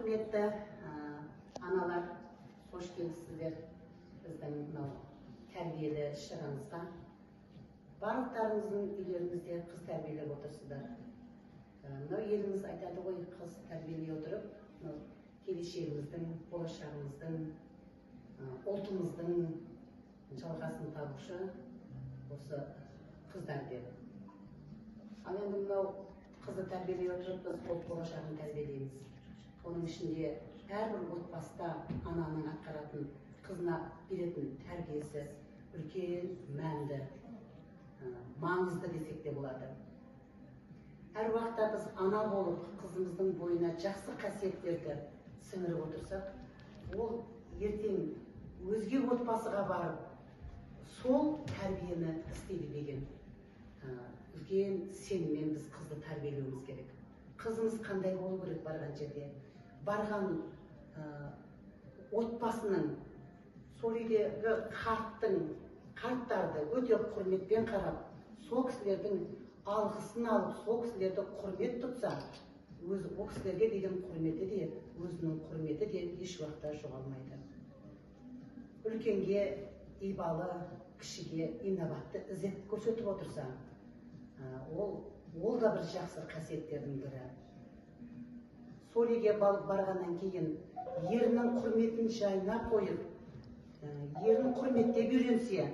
құрметті аналар, қош келіпсіздер біздің мынау тәрбиелі іс-шарамызға. Барлықтарыңыздың үйлеріңізде қыз тәрбиелеп отырсыздар. Мынау еліміз айтады ғой, қыз тәрбиелей отырып, келешегіміздің, болашағымыздың, ұлтымыздың жалғасын табушы осы қыздар деп. Ал енді мынау қызды тәрбиелей отырып, біз ұлт болашағын тәрбиелейміз. Оның ішінде әрбір отбасыда ананың атқаратын, қызына беретін тәрбиесі үлкен, мәнді, маңызды десек те болады. Әр уақытта біз ана болып, қызымыздың бойына жақсы қасиеттерді сіңіріп отырсақ, ол ертең өзге отбасыға барып, сол тәрбиені істейді деген үлкен сеніммен біз қызды тәрбиелеуіміз керек. Қызымыз қандай болу керек барған жерде? Барған отбасының, сол үйдегі қарттарды өте құрметпен қарап, сол кісілердің алғысын алып, сол кісілерді құрмет тұтса, ол кісілерге деген құрметі де, өзінің құрметі де еш уақытта жоғалмайды. Үлкенге ибалы, кішіге инабатты ізет көрсетіп отырса, ол да бір жақсы қасиеттердің бірі. Сол үйге барғаннан кейін ерінің құрметін жайына қойып, ерін құрметтеп үйренсе,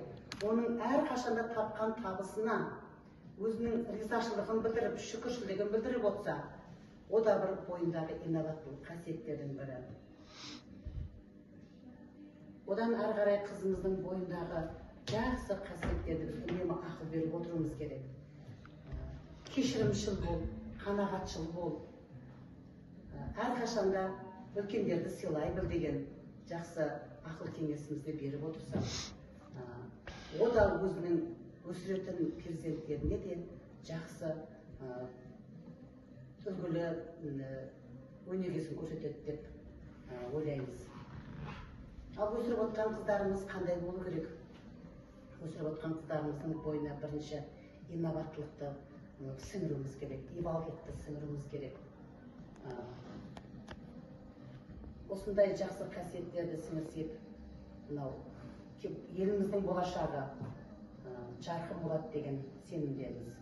оның әрқашанда тапқан табысына өзінің ризашылығын білдіріп, шүкіршілігін білдіріп отырса, о да бір бойындағы инабаттылық қасиеттердің бірі. Одан ары қарай қызымыздың бойындағы жақсы қасиеттерді біз үнемі ақыл беріп отыруымыз керек. Кешірімшіл бол, қанағатшыл бол, әрқашанда үлкендерді сыйлай біл деген жақсы ақыл кеңесімізді беріп отырса, о да өзінің өсіретін перзенттеріне де жақсы үлгілі өнегесін көрсетеді деп ойлаймыз. Ал өсіріп отқан қыздарымыз қандай болу керек? Өсіріп отқан қыздарымыздың бойына бірінші инабаттылықты сіңіруіміз керек, ибалылықты сіңіруіміз керек. Осындай жақсы қасиеттерді сіңірсек, еліміздің болашағы жарқын болады деген сенімдеміз.